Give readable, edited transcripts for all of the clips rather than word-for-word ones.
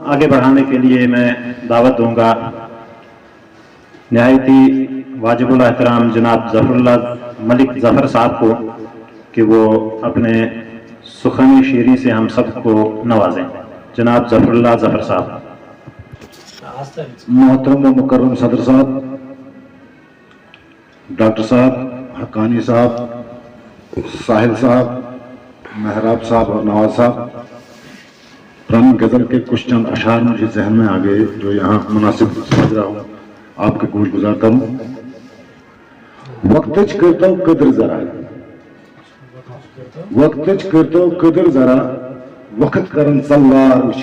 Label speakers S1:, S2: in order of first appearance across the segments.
S1: आगे बढ़ाने के लिए मैं दावत दूंगा नहायती वाजिबुल एहतराम जनाब ज़फ़रुल्लाह मलिक ज़फ़र साहब को कि वो अपने सुखनी शेरी से हम सबको नवाजें। जनाब ज़फ़रुल्लाह ज़फ़र साहब।
S2: मोहतरम व मुकर्रम सदर साहब, डॉक्टर साहब, हक्कानी साहब, साहिल साहब, महराब साहब और नवाज साहब, पुरानी गज़ल के कुछ चंद अशार मुझे जहन में आ गए जो यहाँ मुनासिब समझ रहा हूँ आपके गोश गुजार करूँ। वक्तच करतो कदर जरा, वक्तच करतो कदर जरा, वक्त करन सल्लार वुछ।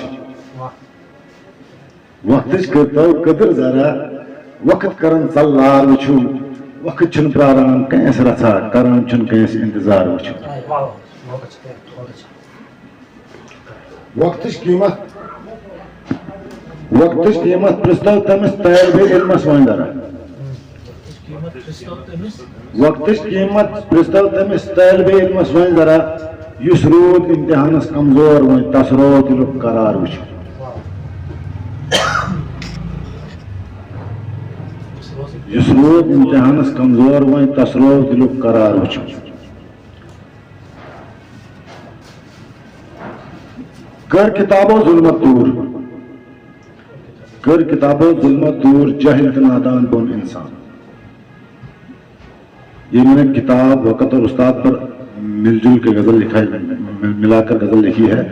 S2: वक्तच करतो कदर जरा, वक्त करन सल्लार वुछु। वक्त छुन प्रारान कैस रथा, करन छुन कैस इंतजार वुछु। वक्तच कीमत प्रस्ताव तमिस तालिबे इल्मस वन जरा। वक्तच कीमत प्रस्ताव तमिस तालिबे इल्मस वन जरा, युस रोद इम्तिहानस कमजोर वन तस रोद दिलुक करार वुछु। युस रोद इम्तिहानस कमजोर वन तस रोद दिलुक करार वुछु। कर किताबों जुल्मत दूर, कर किताबों जुल्मत दूर, जाहिल नादान बोन इंसान। ये मैंने किताब वक़्त और उस्ताद पर मिलजुल के गज़ल लिखा है, मिलाकर गज़ल लिखी है।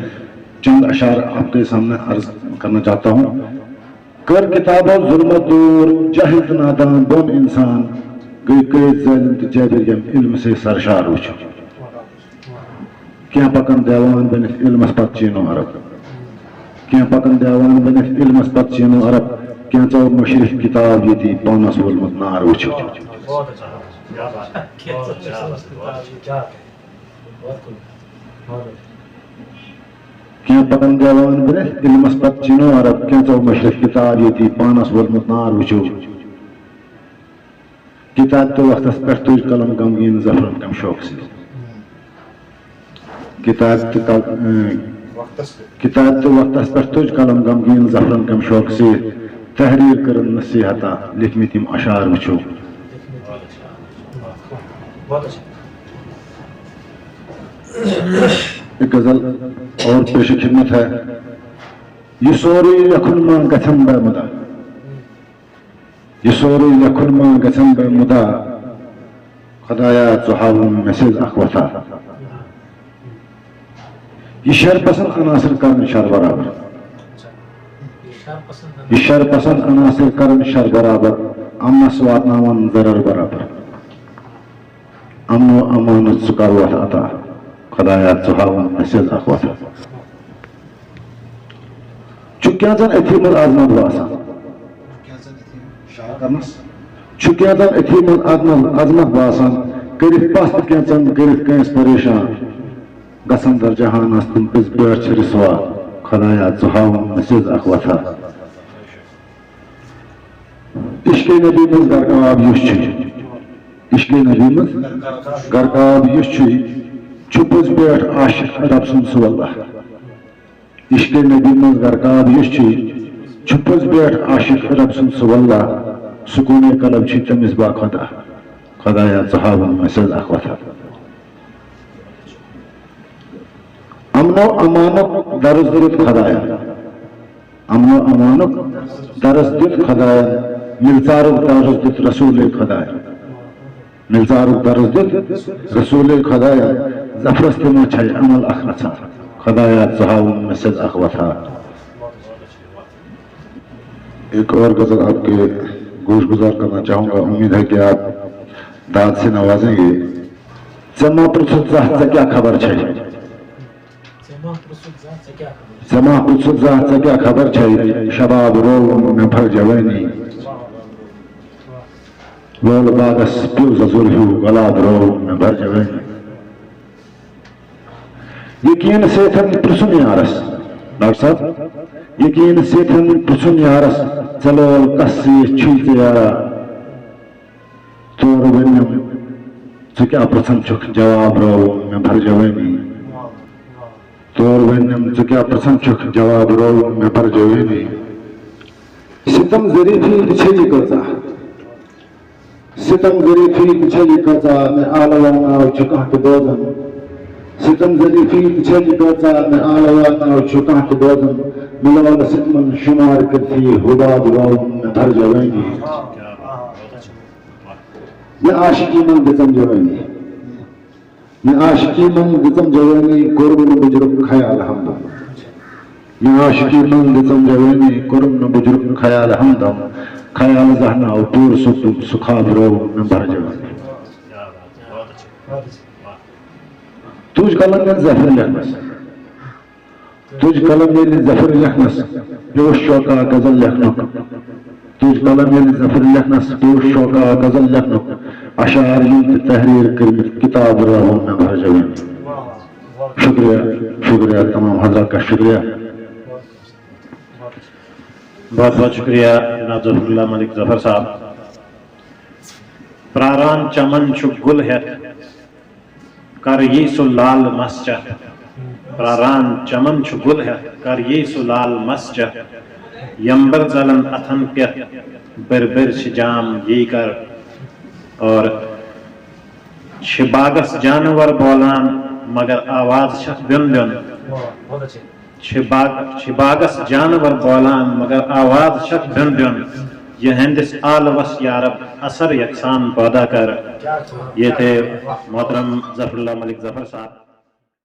S2: चंद अशार आपके सामने अर्ज करना चाहता हूँ। कर किताबों जुल्मत दूर, जाहिल नादान बोन इंसान, गई कई ज़ालिम जाबिर इल्म से सरशार वुछु। क्या पकन देवान बनित इल्मस पत चीनो अरब, क्या पकन देवान बनित इल्मस पत चीनो अरब, क्या चौ मुशरिफ किताब यती पानस वोलमत नार वुछु। क्या पकन देवान बनित इल्मस पत चीनो अरब, क्या चौ मुशरिफ किताब यती पानस वोलमत नार वुछु। किताब तो वक्तस पर तुझ कलम गमगीन ज़फ़रन कम शौक से, किताब तो वक्तस पर तुझ कलम गमगीन ज़फ़रन कम शौक से, तहरीर करन नसीहता लिखमी तिम अशार वुछु। एक गज़ल और पेश खिदमत है। ये सोरी यखुन मा गथन बमुदा, ये सोरी यखुन मा गथन बमुदा, खुदाया ज़ुहावुन मैसेज अखवता। ये शर पसंद अनासर करन शर बराबर, ये शर पसंद अनासर करन शर बराबर, अमन स्वातनावन जरर बराबर, अमन अमानत सुकारवत अता, खुदाया ज़ुहावुन मैसेज अखवता। चुक्याजन एथीमुल आज़मत वासा, चुक्याजन एथीमुल आज़मत वासा, करित पास्त क्याचन करित कैस परेशान, गसन दर जहान तुम पिस बेच रिसवा, खुदाया ज़ुहावुन मैसेज अखवता। इश्क़ नबी मज गरकाब युश छु, इश्क़ नबी मज गरकाब युश छु, छुपस बेठ आशिक रब सुन सुवल्लाह। इश्क़ नबी मज गरकाब युश छु, छुपस बेठ आशिक रब सुन सुवल्लाह, सुकून कलब छु तमिस बा खुदा, खुदाया ज़ुहावुन मैसेज अखवता। अमनो अमानत दरज दुरुत खुदाया, अमनो अमानत दरज दुरुत खुदाया, मिलचारुक दरज दुरुत रसूल खुदाया, मिलचारुक दरज दुरुत रसूल खुदाया, ज़फ़रस्त में छाय अमल अखरचा, खुदाया ज़ुहावुन मैसेज अखवता। एक और गज़ल आपके गोश गुजार करना चाहूँगा, उम्मीद है कि आप दाद से नवाजेंगे। जमा पुरसुत ज़ात से क्या खबर छै, जमा पुरसुत ज़ात से क्या खबर छै, शबाब रोग में भर जवानी, लोल बागस प्यूज ज़ुल्हु गलाद रोग में भर जवानी। यकीन से थन पुरसुन यारस, डॉक्टर साहब, यकीन से थन पुरसुन यारस, चलोल कस्सी छुईते यारा, तोर वन्यम तो क्या पुरसन चुक जवाब रोग में भर जवानी। तौर वनम ज क्या प्रसन्न चुख जवाब रो में पर जवेनी सितम जरीफी बिछली कजा सितम जरीफी बिछली कजा मैं आलवाना चुका के दोजन सितम जरीफी बिछली कजा मैं आलवाना चुका के दोजन मिलवाल सितमन शुमार करती हुबाब रो में भर जवेनी ये आशिकी मन गजम जवेनी ये आशिकी मन गजम जवेनी कुर्बन बुजुर्ग ख्याल हमदम ये आशिकी मन गजम जवेनी कुर्बन बुजुर्ग ख्याल हमदम ख्याल जहना पूर सुखा बरो में भर जवेनी तुझ कलम में जफर लिखनस तुझ कलम में जफर लिखनस जोश शौका गजल लिखनक तुझ कलम में जफर लिखनस जोश शौका गजल लिखनक अशार युद्ध तहरीर कर किताब राहों में भर जवेनी शुक्रिया शुक्रिया तमाम हजरात का शुक्रिया
S1: बहुत बहुत शुक्रिया जनाब जफरुल्लाह मलिक जफर साहब प्रारान चमन छु गुल है कर ये सुलाल मस्चा प्रारान चमन छु गुल है कर ये सुलाल मस्चा यंबर जलन अथन पे बिरबिर शिजाम ये कर और शिबागस जानवर बोलान मगर आवाज शख बिन बिन शिबागस जानवर बोलान मगर आवाज शख बिन बिन ये हिंदिस आल वस यारब असर यकसान पैदा कर। ये थे मोहतरम जफरुल्लाह मलिक जफर साहब।